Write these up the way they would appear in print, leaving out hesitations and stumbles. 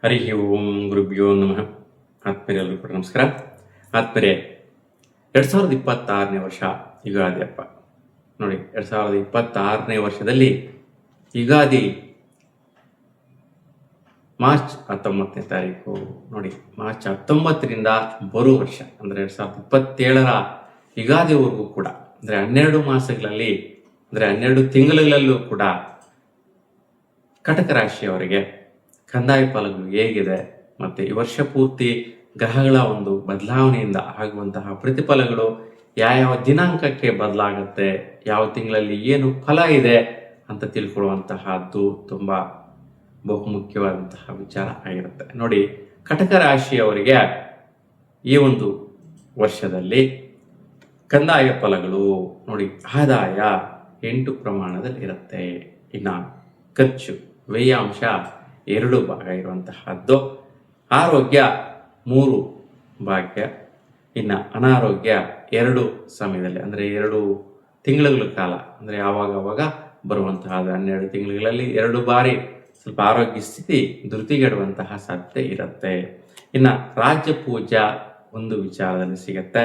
ಹರಿ ಓಂ ಗುರುಭ್ಯೋ ನಮಃ. ಆತ್ಮೀಯರೆಲ್ಲರೂ ಕೂಡ ನಮಸ್ಕಾರ. ಆತ್ಮೀಯರೇ, 2026ನೇ ವರ್ಷ ಯುಗಾದಿ ಹಬ್ಬ ನೋಡಿ. 2026ನೇ ವರ್ಷದಲ್ಲಿ ಯುಗಾದಿ ಮಾರ್ಚ್ 19ನೇ ತಾರೀಕು ನೋಡಿ. ಮಾರ್ಚ್ 19ರಿಂದ ಬರುವ ವರ್ಷ ಅಂದರೆ 2027ರ ಯುಗಾದಿವರೆಗೂ ಕೂಡ ಅಂದರೆ 12 ಮಾಸಗಳಲ್ಲಿ ಅಂದರೆ 12 ತಿಂಗಳುಗಳಲ್ಲೂ ಕೂಡ ಕಟಕ ರಾಶಿಯವರಿಗೆ ಕಂದಾಯ ಫಲಗಳು ಹೇಗಿದೆ ಮತ್ತು ಈ ವರ್ಷ ಪೂರ್ತಿ ಗ್ರಹಗಳ ಒಂದು ಬದಲಾವಣೆಯಿಂದ ಆಗುವಂತಹ ಪ್ರತಿಫಲಗಳು ಯಾವ ದಿನಾಂಕಕ್ಕೆ ಬದಲಾಗುತ್ತೆ, ಯಾವ ತಿಂಗಳಲ್ಲಿ ಏನು ಫಲ ಇದೆ ಅಂತ ತಿಳ್ಕೊಳ್ಳುವಂತಹದ್ದು ತುಂಬ ಬಹುಮುಖ್ಯವಾದಂತಹ ವಿಚಾರ ಆಗಿರುತ್ತೆ ನೋಡಿ. ಕಟಕ ರಾಶಿಯವರಿಗೆ ಈ ಒಂದು ವರ್ಷದಲ್ಲಿ ಕಂದಾಯ ಫಲಗಳು ನೋಡಿ, ಆದಾಯ 8 ಪ್ರಮಾಣದಲ್ಲಿ ಇರುತ್ತೆ. ಇನ್ನು ಖರ್ಚು ವ್ಯಯಾಂಶ 2 ಭಾಗ ಇರುವಂತಹದ್ದು, ಆರೋಗ್ಯ 3 ಭಾಗ್ಯ, ಇನ್ನು ಅನಾರೋಗ್ಯ 2 ಸಮಯದಲ್ಲಿ ಅಂದರೆ 2 ತಿಂಗಳುಗಳ ಕಾಲ ಅಂದರೆ ಆವಾಗ ಬರುವಂತಹ 12 ತಿಂಗಳುಗಳಲ್ಲಿ 2 ಬಾರಿ ಸ್ವಲ್ಪ ಆರೋಗ್ಯ ಸ್ಥಿತಿ ಧೃತಿಗೆಡುವಂತಹ ಸಾಧ್ಯತೆ ಇರುತ್ತೆ. ಇನ್ನು ರಾಜ್ಯ ಪೂಜಾ 1 ವಿಚಾರದಲ್ಲಿ ಸಿಗತ್ತೆ.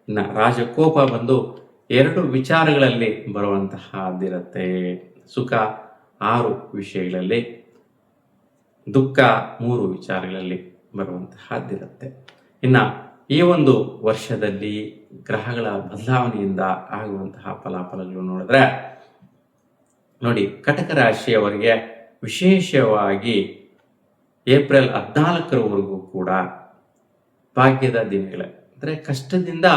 ಇನ್ನು ರಾಜಕೋಪ ಬಂದು 2 ವಿಚಾರಗಳಲ್ಲಿ ಬರುವಂತಹದ್ದಿರುತ್ತೆ. ಸುಖ 6 ವಿಷಯಗಳಲ್ಲಿ, ದುಃಖ 3 ವಿಚಾರಗಳಲ್ಲಿ ಬರುವಂತಹದ್ದಿರುತ್ತೆ. ಇನ್ನು ಈ ಒಂದು ವರ್ಷದಲ್ಲಿ ಗ್ರಹಗಳ ಬದಲಾವಣೆಯಿಂದ ಆಗುವಂತಹ ಫಲಾಫಲಗಳು ನೋಡಿದ್ರೆ ನೋಡಿ, ಕಟಕ ರಾಶಿಯವರಿಗೆ ವಿಶೇಷವಾಗಿ ಏಪ್ರಿಲ್ 14ರವರೆಗೂ ಕೂಡ ಭಾಗ್ಯದ ದಿನಗಳೇ ಅಂದರೆ ಕಷ್ಟದಿಂದ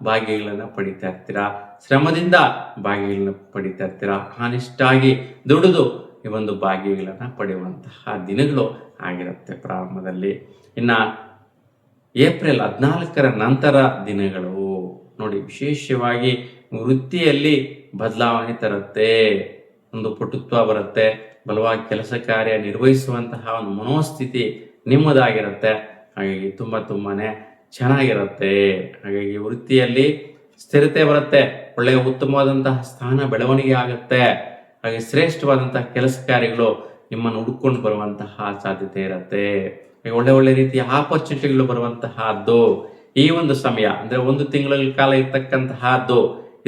ಭಾಗ್ಯಗಳನ್ನು ಪಡಿತಾ ಇರ್ತೀರಾ, ಶ್ರಮದಿಂದ ಭಾಗ್ಯಗಳನ್ನು ಪಡಿತಾ ಇರ್ತೀರಾ, ಹಾನಿಷ್ಟಾಗಿ ದುಡಿದು ಈ ಒಂದು ಭಾಗ್ಯಗಳನ್ನು ಪಡೆಯುವಂತಹ ದಿನಗಳು ಆಗಿರುತ್ತೆ ಪ್ರಾರಂಭದಲ್ಲಿ. ಇನ್ನು ಏಪ್ರಿಲ್ 14ರ ನಂತರ ದಿನಗಳು ನೋಡಿ, ವಿಶೇಷವಾಗಿ ವೃತ್ತಿಯಲ್ಲಿ ಬದಲಾವಣೆ ತರುತ್ತೆ, ಒಂದು ಪಟುತ್ವ ಬರುತ್ತೆ, ಬಲವಾಗಿ ಕೆಲಸ ಕಾರ್ಯ ನಿರ್ವಹಿಸುವಂತಹ ಒಂದು ಮನೋಸ್ಥಿತಿ ನಿಮ್ಮದಾಗಿರುತ್ತೆ. ಹಾಗಾಗಿ ತುಂಬಾನೇ ಚೆನ್ನಾಗಿರುತ್ತೆ. ಹಾಗಾಗಿ ವೃತ್ತಿಯಲ್ಲಿ ಸ್ಥಿರತೆ ಬರುತ್ತೆ, ಒಳ್ಳೆಯ ಉತ್ತಮವಾದಂತಹ ಸ್ಥಾನ ಬೆಳವಣಿಗೆ ಆಗುತ್ತೆ. ಹಾಗೆ ಶ್ರೇಷ್ಠವಾದಂತಹ ಕೆಲಸ ಕಾರ್ಯಗಳು ನಿಮ್ಮನ್ನು ಹುಡುಕೊಂಡು ಬರುವಂತಹ ಸಾಧ್ಯತೆ ಇರುತ್ತೆ. ಒಳ್ಳೆ ರೀತಿಯ ಆಪರ್ಚುನಿಟಿಗಳು ಬರುವಂತಹದ್ದು ಈ ಒಂದು ಸಮಯ ಅಂದರೆ 1 ತಿಂಗಳ ಕಾಲ ಇರ್ತಕ್ಕಂತಹದ್ದು.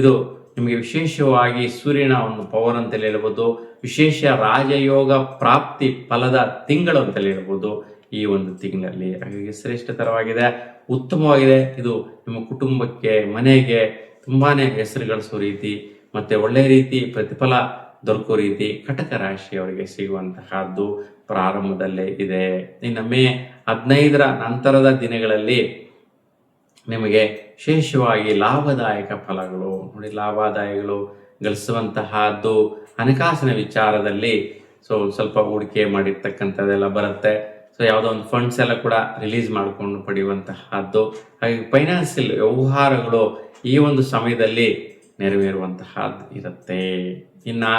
ಇದು ನಿಮಗೆ ವಿಶೇಷವಾಗಿ ಸೂರ್ಯನ ಒಂದು ಪವರ್ ಅಂತಲೇ ಹೇಳ್ಬೋದು, ವಿಶೇಷ ರಾಜಯೋಗ ಪ್ರಾಪ್ತಿ ಫಲದ ತಿಂಗಳು ಅಂತಲೇ ಹೇಳ್ಬೋದು ಈ ಒಂದು ತಿಂಗಳಲ್ಲಿ. ಹಾಗಾಗಿ ಶ್ರೇಷ್ಠತರವಾಗಿದೆ, ಉತ್ತಮವಾಗಿದೆ. ಇದು ನಿಮ್ಮ ಕುಟುಂಬಕ್ಕೆ, ಮನೆಗೆ ತುಂಬಾನೇ ಹೆಸರು ಗಳಿಸೋ ರೀತಿ ಮತ್ತೆ ಒಳ್ಳೆ ರೀತಿ ಪ್ರತಿಫಲ ದೊರಕೋ ರೀತಿ ಕಟಕ ರಾಶಿಯವರಿಗೆ ಸಿಗುವಂತಹದ್ದು ಪ್ರಾರಂಭದಲ್ಲೇ ಇದೆ. ಇನ್ನು ಮೇ 15ರ ನಂತರದ ದಿನಗಳಲ್ಲಿ ನಿಮಗೆ ವಿಶೇಷವಾಗಿ ಲಾಭದಾಯಕ ಫಲಗಳು ನೋಡಿ, ಲಾಭದಾಯಗಳು ಗಳಿಸುವಂತಹದ್ದು ಹಣಕಾಸಿನ ವಿಚಾರದಲ್ಲಿ ಸ್ವಲ್ಪ ಹೂಡಿಕೆ ಮಾಡಿರ್ತಕ್ಕಂಥದ್ದೆಲ್ಲ ಬರುತ್ತೆ. ಯಾವುದೋ ಒಂದು ಫಂಡ್ಸ್ ಎಲ್ಲ ಕೂಡ ರಿಲೀಸ್ ಮಾಡಿಕೊಂಡು ಪಡೆಯುವಂತಹದ್ದು. ಹಾಗೆ ಫೈನಾನ್ಸಿಯಲ್ ವ್ಯವಹಾರಗಳು ಈ ಒಂದು ಸಮಯದಲ್ಲಿ ನೆರವೇರುವಂತಹದ್ದು ಇರುತ್ತೆ. ಇನ್ನು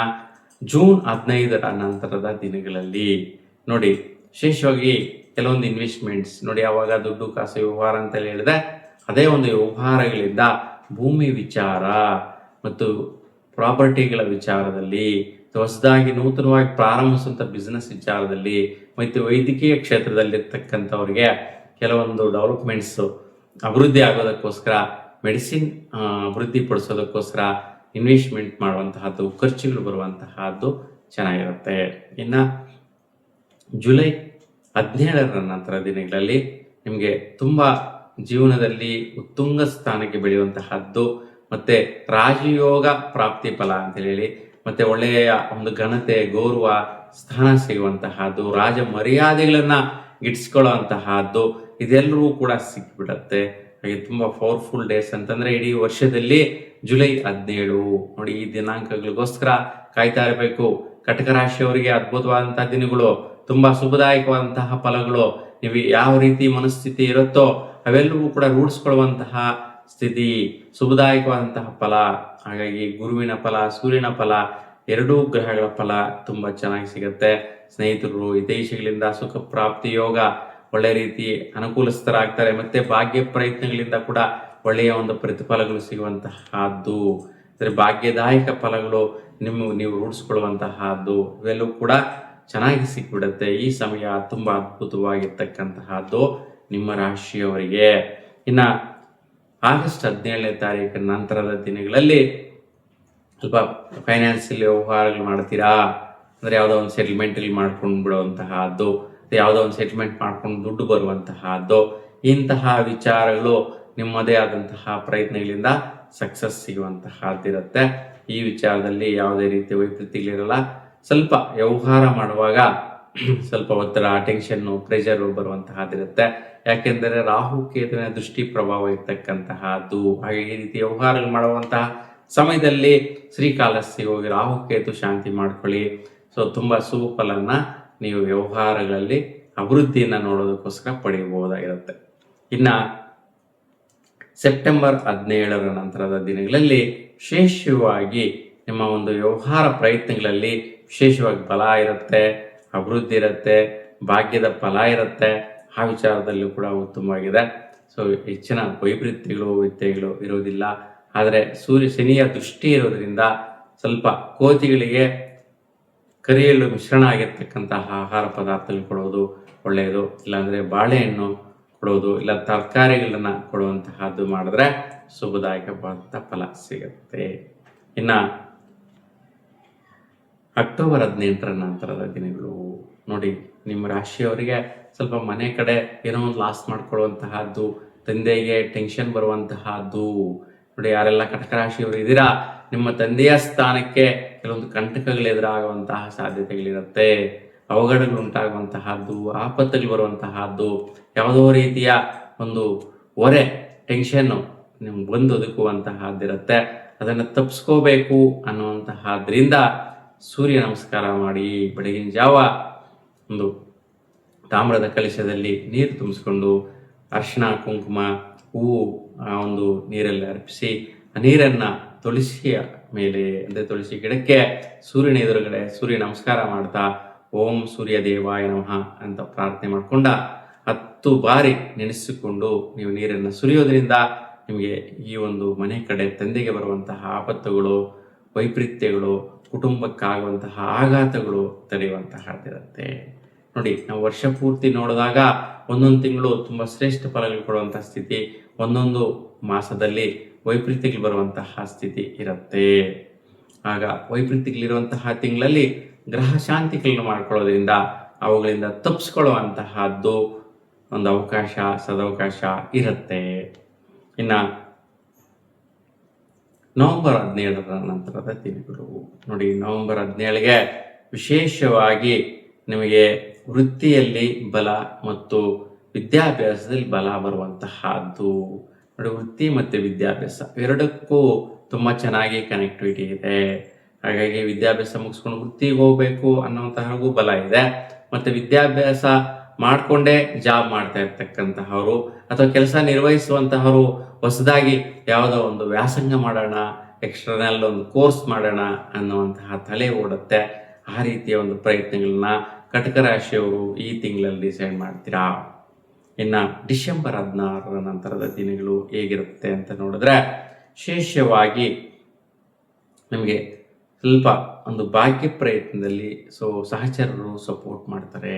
ಜೂನ್ 15ರ ನಂತರದ ದಿನಗಳಲ್ಲಿ ನೋಡಿ, ವಿಶೇಷವಾಗಿ ಕೆಲವೊಂದು ಇನ್ವೆಸ್ಟ್ಮೆಂಟ್ಸ್ ನೋಡಿ, ಆವಾಗ ದುಡ್ಡು ಕಾಸು ವ್ಯವಹಾರ ಅಂತ ಹೇಳಿದ್ರೆ ಅದೇ ಒಂದು ವ್ಯವಹಾರಗಳಿಂದ ಭೂಮಿ ವಿಚಾರ ಮತ್ತು ಪ್ರಾಪರ್ಟಿಗಳ ವಿಚಾರದಲ್ಲಿ, ಹೊಸದಾಗಿ ನೂತನವಾಗಿ ಪ್ರಾರಂಭಿಸುವಂಥ ಬಿಸ್ನೆಸ್ ವಿಚಾರದಲ್ಲಿ ಮತ್ತು ವೈದ್ಯಕೀಯ ಕ್ಷೇತ್ರದಲ್ಲಿರ್ತಕ್ಕಂಥವ್ರಿಗೆ ಕೆಲವೊಂದು ಡೆವಲಪ್ಮೆಂಟ್ಸ್ ಅಭಿವೃದ್ಧಿ ಆಗೋದಕ್ಕೋಸ್ಕರ, ಮೆಡಿಸಿನ್ ಅಭಿವೃದ್ಧಿ ಪಡಿಸೋದಕ್ಕೋಸ್ಕರ ಇನ್ವೆಸ್ಟ್ಮೆಂಟ್ ಮಾಡುವಂತಹದ್ದು, ಖರ್ಚುಗಳು ಬರುವಂತಹದ್ದು ಚೆನ್ನಾಗಿರುತ್ತೆ. ಇನ್ನು ಜುಲೈ 17ರ ನಂತರ ದಿನಗಳಲ್ಲಿ ನಿಮಗೆ ತುಂಬ ಜೀವನದಲ್ಲಿ ಉತ್ತುಂಗ ಸ್ಥಾನಕ್ಕೆ ಬೆಳೆಯುವಂತಹದ್ದು ಮತ್ತೆ ರಾಜಯೋಗ ಪ್ರಾಪ್ತಿ ಫಲ ಅಂತ ಹೇಳಿ ಮತ್ತೆ ಒಳ್ಳೆಯ ಒಂದು ಘನತೆ, ಗೌರವ, ಸ್ಥಾನ ಸಿಗುವಂತಹದ್ದು, ರಾಜ ಮರ್ಯಾದೆಗಳನ್ನ ಗಿಟ್ಟಿಸ್ಕೊಳ್ಳುವಂತಹದ್ದು ಇದೆಲ್ಲವೂ ಕೂಡ ಸಿಕ್ಬಿಡತ್ತೆ. ಹಾಗೆ ತುಂಬಾ ಪವರ್ಫುಲ್ ಡೇಸ್ ಅಂತಂದ್ರೆ ಇಡೀ ವರ್ಷದಲ್ಲಿ ಜುಲೈ 17 ನೋಡಿ, ಈ ದಿನಾಂಕಗಳಿಗೋಸ್ಕರ ಕಾಯ್ತಾ ಇರಬೇಕು. ಕಟಕ ರಾಶಿಯವರಿಗೆ ಅದ್ಭುತವಾದಂತಹ ದಿನಗಳು, ತುಂಬಾ ಶುಭದಾಯಕವಾದಂತಹ ಫಲಗಳು. ನೀವು ಯಾವ ರೀತಿ ಮನಸ್ಥಿತಿ ಇರುತ್ತೋ ಅವೆಲ್ಲವೂ ಕೂಡ ರೂಢಿಸ್ಕೊಳ್ಳುವಂತಹ ಸ್ಥಿತಿ, ಶುಭದಾಯಕವಾದಂತಹ ಫಲ. ಹಾಗಾಗಿ ಗುರುವಿನ ಫಲ, ಸೂರ್ಯನ ಫಲ, 2 ಗ್ರಹಗಳ ಫಲ ತುಂಬಾ ಚೆನ್ನಾಗಿ ಸಿಗುತ್ತೆ. ಸ್ನೇಹಿತರು, ಹಿತೈಷಿಗಳಿಂದ ಸುಖ ಪ್ರಾಪ್ತಿ ಯೋಗ, ಒಳ್ಳೆ ರೀತಿ ಅನುಕೂಲಸ್ಥರಾಗ್ತಾರೆ. ಮತ್ತೆ ಭಾಗ್ಯ ಪ್ರಯತ್ನಗಳಿಂದ ಕೂಡ ಒಳ್ಳೆಯ ಒಂದು ಪ್ರತಿಫಲಗಳು ಸಿಗುವಂತಹದ್ದು ಅಂದರೆ ಭಾಗ್ಯದಾಯಕ ಫಲಗಳು ನೀವು ರೂಢಿಸ್ಕೊಳ್ಳುವಂತಹದ್ದು. ಇವೆಲ್ಲವೂ ಕೂಡ ಚೆನ್ನಾಗಿ ಸಿಕ್ಬಿಡುತ್ತೆ. ಈ ಸಮಯ ತುಂಬ ಅದ್ಭುತವಾಗಿರ್ತಕ್ಕಂತಹದ್ದು ನಿಮ್ಮ ರಾಶಿಯವರಿಗೆ. ಇನ್ನು ಆಗಸ್ಟ್ 17ನೇ ತಾರೀಕಿನ ನಂತರದ ದಿನಗಳಲ್ಲಿ ಸ್ವಲ್ಪ ಫೈನಾನ್ಸಿಯಲ್ ವ್ಯವಹಾರಗಳು ಮಾಡ್ತೀರಾ ಅಂದರೆ ಯಾವುದೋ ಒಂದು ಸೆಟಲ್ಮೆಂಟ್ಗಳು ಮಾಡ್ಕೊಂಡು ಬಿಡುವಂತಹದ್ದು, ಯಾವುದೋ ಒಂದು ಸೆಟಲ್ಮೆಂಟ್ ಮಾಡ್ಕೊಂಡು ದುಡ್ಡು ಬರುವಂತಹದ್ದು, ಇಂತಹ ವಿಚಾರಗಳು ನಿಮ್ಮದೇ ಆದಂತಹ ಪ್ರಯತ್ನಗಳಿಂದ ಸಕ್ಸಸ್ ಸಿಗುವಂತಹದ್ದಿರುತ್ತೆ. ಈ ವಿಚಾರದಲ್ಲಿ ಯಾವುದೇ ರೀತಿ ವೈಪರೀತ್ಯಗಳಿರಲ್ಲ. ಸ್ವಲ್ಪ ವ್ಯವಹಾರ ಮಾಡುವಾಗ ಸ್ವಲ್ಪ ಒತ್ತಡ, ಟೆನ್ಷನ್ನು, ಪ್ರೆಷರು ಬರುವಂತಹದ್ದಿರುತ್ತೆ. ಯಾಕೆಂದರೆ ರಾಹು ಕೇತುವಿನ ದೃಷ್ಟಿ ಪ್ರಭಾವ ಇರ್ತಕ್ಕಂತಹದ್ದು. ಹಾಗೆ ಈ ರೀತಿ ವ್ಯವಹಾರಗಳು ಮಾಡುವಂತಹ ಸಮಯದಲ್ಲಿ ಶ್ರೀಕಾಳಹಸ್ತಿ ಹೋಗಿ ರಾಹು ಕೇತು ಶಾಂತಿ ಮಾಡ್ಕೊಳ್ಳಿ. ಸೊ ತುಂಬ ಸುಫಲನ ನೀವು ವ್ಯವಹಾರಗಳಲ್ಲಿ ಅಭಿವೃದ್ಧಿಯನ್ನು ನೋಡೋದಕ್ಕೋಸ್ಕರ ಪಡೆಯಬಹುದಾಗಿರುತ್ತೆ. ಇನ್ನು ಸೆಪ್ಟೆಂಬರ್ 17ರ ನಂತರದ ದಿನಗಳಲ್ಲಿ ವಿಶೇಷವಾಗಿ ನಿಮ್ಮ ಒಂದು ವ್ಯವಹಾರ ಪ್ರಯತ್ನಗಳಲ್ಲಿ ವಿಶೇಷವಾಗಿ ಬಲ ಇರುತ್ತೆ, ಅಭಿವೃದ್ಧಿ ಇರುತ್ತೆ, ಭಾಗ್ಯದ ಫಲ ಇರುತ್ತೆ. ಆ ವಿಚಾರದಲ್ಲೂ ಕೂಡ ಉತ್ತಮವಾಗಿದೆ. ಸೊ ಹೆಚ್ಚಿನ ವೈಪರೀತ್ಯಗಳು ವ್ಯತ್ಯಯಗಳು ಇರೋದಿಲ್ಲ. ಆದರೆ ಶನಿಯ ದೃಷ್ಟಿ ಇರೋದ್ರಿಂದ ಸ್ವಲ್ಪ ಕೋತಿಗಳಿಗೆ ಕರಿಯಲು ಮಿಶ್ರಣ ಆಗಿರ್ತಕ್ಕಂತಹ ಆಹಾರ ಪದಾರ್ಥಗಳು ಕೊಡೋದು ಒಳ್ಳೆಯದು. ಇಲ್ಲಾಂದರೆ ಬಾಳೆಹಣ್ಣು ಕೊಡೋದು, ಇಲ್ಲ ತರಕಾರಿಗಳನ್ನ ಕೊಡುವಂತಹದ್ದು ಮಾಡಿದ್ರೆ ಶುಭದಾಯಕವಾದಂಥ ಫಲ ಸಿಗುತ್ತೆ. ಇನ್ನು ಅಕ್ಟೋಬರ್ 18ರ ನಂತರದ ದಿನಗಳು ನೋಡಿ, ನಿಮ್ಮ ರಾಶಿಯವರಿಗೆ ಸ್ವಲ್ಪ ಮನೆ ಕಡೆ ಏನೋ ಒಂದು ಲಾಸ್ ಮಾಡ್ಕೊಳ್ಳುವಂತಹದ್ದು, ತಂದೆಗೆ ಟೆನ್ಷನ್ ಬರುವಂತಹದ್ದು. ನೋಡಿ, ಯಾರೆಲ್ಲ ಕಟಕ ರಾಶಿಯವರು ಇದ್ದೀರಾ, ನಿಮ್ಮ ತಂದೆಯ ಸ್ಥಾನಕ್ಕೆ ಕೆಲವೊಂದು ಕಂಟಕಗಳು ಎದುರಾಗುವಂತಹ ಸಾಧ್ಯತೆಗಳಿರುತ್ತೆ. ಅವಘಡಗಳು ಉಂಟಾಗುವಂತಹದ್ದು, ಆಪತ್ತುಗಳು ಬರುವಂತಹದ್ದು, ಯಾವುದೋ ರೀತಿಯ ಒಂದು ಹೊರೆ, ಟೆನ್ಷನ್ನು ನಿಮ್ಗೆ ಬಂದು ಒದಗುವಂತಹದ್ದಿರುತ್ತೆ. ಅದನ್ನು ತಪ್ಪಿಸ್ಕೋಬೇಕು ಅನ್ನುವಂತಹದ್ರಿಂದ ಸೂರ್ಯ ನಮಸ್ಕಾರ ಮಾಡಿ ಬೆಳಗಿನ ಜಾವ ಒಂದು ತಾಮ್ರದ ಕಲಶದಲ್ಲಿ ನೀರು ತುಂಬಿಸ್ಕೊಂಡು ಅರಿಶಿಣ, ಕುಂಕುಮ, ಹೂವು ಒಂದು ನೀರಲ್ಲಿ ಅರ್ಪಿಸಿ ಆ ನೀರನ್ನು ತುಳಸಿಯ ಮೇಲೆ ಅಂದರೆ ತುಳಸಿ ಗಿಡಕ್ಕೆ ಸೂರ್ಯನ ಎದುರುಗಡೆ ಸೂರ್ಯ ನಮಸ್ಕಾರ ಮಾಡ್ತಾ ಓಂ ಸೂರ್ಯ ದೇವಾಯ ನಮಃ ಅಂತ ಪ್ರಾರ್ಥನೆ ಮಾಡಿಕೊಂಡ 10 ಬಾರಿ ನೆನೆಸಿಕೊಂಡು ನೀವು ನೀರನ್ನು ಸುರಿಯೋದ್ರಿಂದ ನಿಮಗೆ ಈ ಒಂದು ಮನೆ ಕಡೆ ತಂದೆಗೆ ಬರುವಂತಹ ಆಪತ್ತುಗಳು, ವೈಪರೀತ್ಯಗಳು, ಕುಟುಂಬಕ್ಕಾಗುವಂತಹ ಆಘಾತಗಳು ತಡೆಯುವಂತಹದ್ದಿರುತ್ತೆ. ನೋಡಿ, ನಾವು ವರ್ಷ ಪೂರ್ತಿ ನೋಡಿದಾಗ ಒಂದೊಂದು ತಿಂಗಳು ತುಂಬ ಶ್ರೇಷ್ಠ ಫಲಗಳು ಕೊಡುವಂತಹ ಸ್ಥಿತಿ, ಒಂದೊಂದು ಮಾಸದಲ್ಲಿ ವೈಪರೀತ್ಯಗಳು ಬರುವಂತಹ ಸ್ಥಿತಿ ಇರುತ್ತೆ. ಆಗ ವೈಪರೀತ್ಯಗಳಿರುವಂತಹ ತಿಂಗಳಲ್ಲಿ ಗ್ರಹ ಶಾಂತಿಗಳನ್ನು ಮಾಡ್ಕೊಳ್ಳೋದ್ರಿಂದ ಅವುಗಳಿಂದ ತಪ್ಪಿಸ್ಕೊಳ್ಳುವಂತಹದ್ದು ಒಂದು ಅವಕಾಶ, ಸದವಕಾಶ ಇರುತ್ತೆ. ಇನ್ನು ನವೆಂಬರ್ 17ರ ನಂತರದ ದಿನಗಳು ನೋಡಿ, ನವೆಂಬರ್ 17ಗೆ ವಿಶೇಷವಾಗಿ ನಿಮಗೆ ವೃತ್ತಿಯಲ್ಲಿ ಬಲ ಮತ್ತು ವಿದ್ಯಾಭ್ಯಾಸದಲ್ಲಿ ಬಲ ಬರುವಂತಹದ್ದು. ನೋಡಿ, ವೃತ್ತಿ ಮತ್ತು ವಿದ್ಯಾಭ್ಯಾಸ ಎರಡಕ್ಕೂ ತುಂಬ ಚೆನ್ನಾಗಿ ಕನೆಕ್ಟಿವಿಟಿ ಇದೆ. ಹಾಗಾಗಿ ವಿದ್ಯಾಭ್ಯಾಸ ಮುಗಿಸ್ಕೊಂಡು ವೃತ್ತಿಗೆ ಹೋಗಬೇಕು ಅನ್ನುವಂತಹಗೂ ಬಲ ಇದೆ. ಮತ್ತು ವಿದ್ಯಾಭ್ಯಾಸ ಮಾಡಿಕೊಂಡೇ ಜಾಬ್ ಮಾಡ್ತಾ ಇರ್ತಕ್ಕಂತಹವರು ಅಥವಾ ಕೆಲಸ ನಿರ್ವಹಿಸುವಂತಹವರು ಹೊಸದಾಗಿ ಯಾವುದೋ ಒಂದು ವ್ಯಾಸಂಗ ಮಾಡೋಣ, ಎಕ್ಸ್ಟರ್ನಲ್ ಒಂದು ಕೋರ್ಸ್ ಮಾಡೋಣ ಅನ್ನುವಂತಹ ತಲೆ ಓಡುತ್ತೆ. ಆ ರೀತಿಯ ಒಂದು ಪ್ರಯತ್ನಗಳನ್ನ ಕಟಕ ರಾಶಿಯವರು ಈ ತಿಂಗಳಲ್ಲಿ ಡಿಸೈಡ್ ಮಾಡ್ತೀರಾ. ಇನ್ನು ಡಿಸೆಂಬರ್ 16ರ ನಂತರದ ದಿನಗಳು ಹೇಗಿರುತ್ತೆ ಅಂತ ನೋಡಿದ್ರೆ ವಿಶೇಷವಾಗಿ ನಿಮಗೆ ಸ್ವಲ್ಪ ಒಂದು ಭಾಗ್ಯ ಪ್ರಯತ್ನದಲ್ಲಿ ಸಹಚರರು ಸಪೋರ್ಟ್ ಮಾಡ್ತಾರೆ.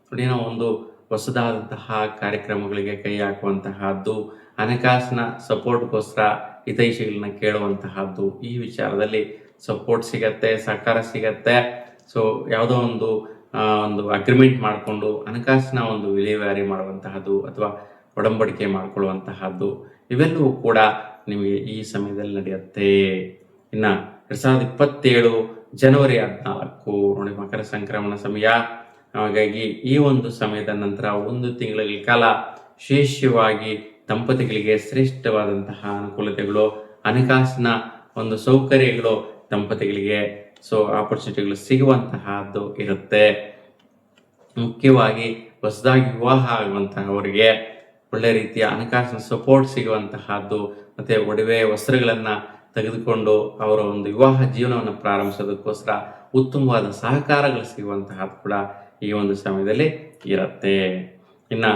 ನೋಡಿ, ನಾವು ಒಂದು ಹೊಸದಾದಂತಹ ಕಾರ್ಯಕ್ರಮಗಳಿಗೆ ಕೈ ಹಾಕುವಂತಹದ್ದು, ಹಣಕಾಸಿನ ಸಪೋರ್ಟ್ಗೋಸ್ಕರ ಹಿತೈಷಿಗಳನ್ನ ಕೇಳುವಂತಹದ್ದು, ಈ ವಿಚಾರದಲ್ಲಿ ಸಪೋರ್ಟ್ ಸಿಗತ್ತೆ, ಸಹಕಾರ ಸಿಗತ್ತೆ. ಯಾವುದೋ ಒಂದು ಅಗ್ರಿಮೆಂಟ್ ಮಾಡಿಕೊಂಡು ಹಣಕಾಸಿನ ಒಂದು ವಿಲೇವಾರಿ ಮಾಡುವಂತಹದ್ದು ಅಥವಾ ಒಡಂಬಡಿಕೆ ಮಾಡಿಕೊಳ್ಳುವಂತಹದ್ದು ಇವೆಲ್ಲವೂ ಕೂಡ ನಿಮಗೆ ಈ ಸಮಯದಲ್ಲಿ ನಡೆಯುತ್ತೆ. ಇನ್ನು 2027 ಜನವರಿ 14 ನೋಡಿ, ಮಕರ ಸಂಕ್ರಮಣ ಸಮಯ. ಹಾಗಾಗಿ ಈ ಒಂದು ಸಮಯದ ನಂತರ 1 ತಿಂಗಳ ಕಾಲ ವಿಶೇಷವಾಗಿ ದಂಪತಿಗಳಿಗೆ ಶ್ರೇಷ್ಠವಾದಂತಹ ಅನುಕೂಲತೆಗಳು, ಹಣಕಾಸಿನ ಒಂದು ಸೌಕರ್ಯಗಳು ದಂಪತಿಗಳಿಗೆ ಆಪರ್ಚುನಿಟಿಗಳು ಸಿಗುವಂತಹದ್ದು ಇರುತ್ತೆ. ಮುಖ್ಯವಾಗಿ ಹೊಸದಾಗಿ ವಿವಾಹ ಆಗುವಂತಹವರಿಗೆ ಒಳ್ಳೆ ರೀತಿಯ ಹಣಕಾಸಿನ ಸಪೋರ್ಟ್ ಸಿಗುವಂತಹದ್ದು, ಮತ್ತೆ ಒಡವೆ ವಸ್ತ್ರಗಳನ್ನು ತೆಗೆದುಕೊಂಡು ಅವರ ಒಂದು ವಿವಾಹ ಜೀವನವನ್ನು ಪ್ರಾರಂಭಿಸೋದಕ್ಕೋಸ್ಕರ ಉತ್ತಮವಾದ ಸಹಕಾರಗಳು ಸಿಗುವಂತಹದ್ದು ಕೂಡ ಈ ಒಂದು ಸಮಯದಲ್ಲಿ ಇರುತ್ತೆ. ಇನ್ನು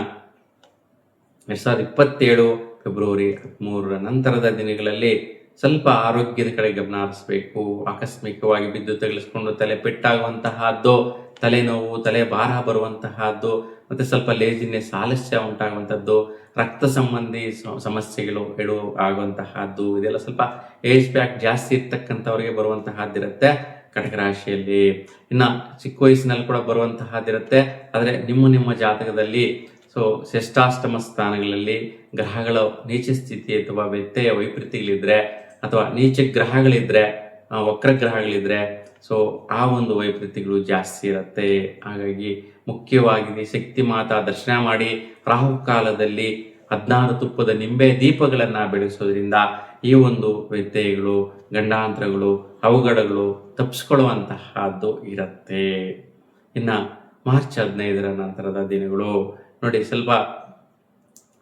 2027 ಫೆಬ್ರವರಿ 13ರ ನಂತರದ ದಿನಗಳಲ್ಲಿ ಸ್ವಲ್ಪ ಆರೋಗ್ಯದ ಕಡೆ ಗಮನ ಹರಿಸಬೇಕು. ಆಕಸ್ಮಿಕವಾಗಿ ಬಿದ್ದು ತಗುಲಿಸ್ಕೊಂಡು ತಲೆ ಪೆಟ್ಟಾಗುವಂತಹದ್ದು, ತಲೆನೋವು, ತಲೆ ಭಾರ ಬರುವಂತಹದ್ದು, ಮತ್ತೆ ಸ್ವಲ್ಪ ಲೇಜಿನೆಸ್, ಆಲಸ್ಯ ಉಂಟಾಗುವಂಥದ್ದು, ರಕ್ತ ಸಂಬಂಧಿ ಸಮಸ್ಯೆಗಳು ಆಗುವಂತಹದ್ದು, ಇದೆಲ್ಲ ಸ್ವಲ್ಪ ಏಜ್ ಬ್ಯಾಕ್ ಜಾಸ್ತಿ ಇರ್ತಕ್ಕಂಥವ್ರಿಗೆ ಬರುವಂತಹದ್ದಿರುತ್ತೆ ಕಟಕ ರಾಶಿಯಲ್ಲಿ. ಇನ್ನ ಚಿಕ್ಕ ವಯಸ್ಸಿನಲ್ಲಿ ಕೂಡ ಬರುವಂತಹದ್ದಿರುತ್ತೆ. ಆದ್ರೆ ನಿಮ್ಮ ಜಾತಕದಲ್ಲಿ ಷಷ್ಠಾಷ್ಟಮ ಸ್ಥಾನಗಳಲ್ಲಿ ಗ್ರಹಗಳ ನೀಚ ಸ್ಥಿತಿ ಅಥವಾ ವ್ಯತ್ಯಯ ವೈಪರೀತ್ಯಗಳಿದ್ರೆ, ಅಥವಾ ನೀಚ ಗ್ರಹಗಳಿದ್ರೆ, ವಕ್ರ ಗ್ರಹಗಳಿದ್ರೆ, ಆ ಒಂದು ವೈಪರೀತ್ಯಗಳು ಜಾಸ್ತಿ ಇರುತ್ತೆ. ಹಾಗಾಗಿ ಮುಖ್ಯವಾಗಿ ಶಕ್ತಿ ಮಾತಾ ದರ್ಶನ ಮಾಡಿ ರಾಹುಕಾಲದಲ್ಲಿ 16 ತುಪ್ಪದ ನಿಂಬೆ ದೀಪಗಳನ್ನ ಬೆಳೆಸೋದ್ರಿಂದ ಈ ಒಂದು ವ್ಯತ್ಯಯಗಳು, ಗಂಡಾಂತರಗಳು, ಅವಘಡಗಳು ತಪ್ಪಿಸ್ಕೊಳ್ಳುವಂತಹದ್ದು ಇರುತ್ತೆ. ಇನ್ನ ಮಾರ್ಚ್ 15ರ ನಂತರದ ದಿನಗಳು ನೋಡಿ, ಸ್ವಲ್ಪ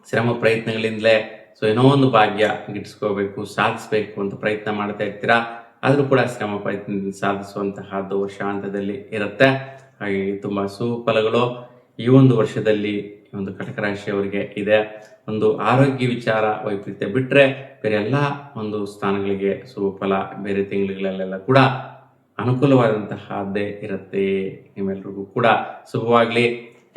ಶ್ರಮ ಪ್ರಯತ್ನಗಳಿಂದಲೇ ಏನೋ ಒಂದು ಭಾಗ್ಯ ಗಿಟ್ಟಿಸ್ಕೋಬೇಕು, ಸಾಧಿಸ್ಬೇಕು ಅಂತ ಪ್ರಯತ್ನ ಮಾಡ್ತಾ ಇರ್ತೀರಾ. ಆದ್ರೂ ಕೂಡ ಶ್ರಮ ಪ್ರಯತ್ನದಿಂದ ಸಾಧಿಸುವಂತಹದ್ದು ವರ್ಷಾಂತದಲ್ಲಿ ಇರುತ್ತೆ. ಹಾಗೆ ತುಂಬಾ ಸುಫಲಗಳು ಈ ಒಂದು ವರ್ಷದಲ್ಲಿ ಒಂದು ಕಟಕ ರಾಶಿಯವರಿಗೆ ಇದೆ. ಒಂದು ಆರೋಗ್ಯ ವಿಚಾರ ವೈಪರೀತ್ಯ ಬಿಟ್ರೆ ಬೇರೆ ಎಲ್ಲ ಒಂದು ಸ್ಥಾನಗಳಿಗೆ ಸುಫಲ. ಬೇರೆ ತಿಂಗಳುಗಳಲ್ಲೆಲ್ಲ ಕೂಡ ಅನುಕೂಲವಾದಂತಹದ್ದೇ ಇರುತ್ತೆ. ನಿಮ್ಮೆಲ್ರಿಗೂ ಕೂಡ ಶುಭವಾಗ್ಲಿ.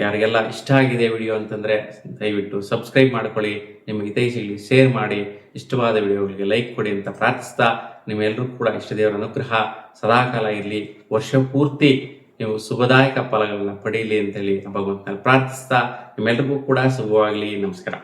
ಯಾರಿಗೆಲ್ಲ ಇಷ್ಟ ಆಗಿದೆ ವಿಡಿಯೋ ಅಂತಂದ್ರೆ ದಯವಿಟ್ಟು ಸಬ್ಸ್ಕ್ರೈಬ್ ಮಾಡ್ಕೊಳ್ಳಿ, ನಿಮ್ಮ ಹಿತೈಷಿಗಳಿಗೆ ಶೇರ್ ಮಾಡಿ, ಇಷ್ಟವಾದ ವಿಡಿಯೋಗಳಿಗೆ ಲೈಕ್ ಕೊಡಿ ಅಂತ ಪ್ರಾರ್ಥಿಸ್ತಾ, ನಿಮ್ಮೆಲ್ಲರೂ ಕೂಡ ಇಷ್ಟ ದೇವರ ಅನುಗ್ರಹ ಸದಾಕಾಲ ಇರಲಿ, ವರ್ಷ ಪೂರ್ತಿ ನೀವು ಶುಭದಾಯಕ ಫಲಗಳನ್ನ ಪಡೀಲಿ ಅಂತೇಳಿ ಭಗವಂತನಲ್ಲಿ ಪ್ರಾರ್ಥಿಸ್ತಾ ನಿಮ್ಮೆಲ್ಲರಿಗೂ ಕೂಡ ಶುಭವಾಗಲಿ. ನಮಸ್ಕಾರ.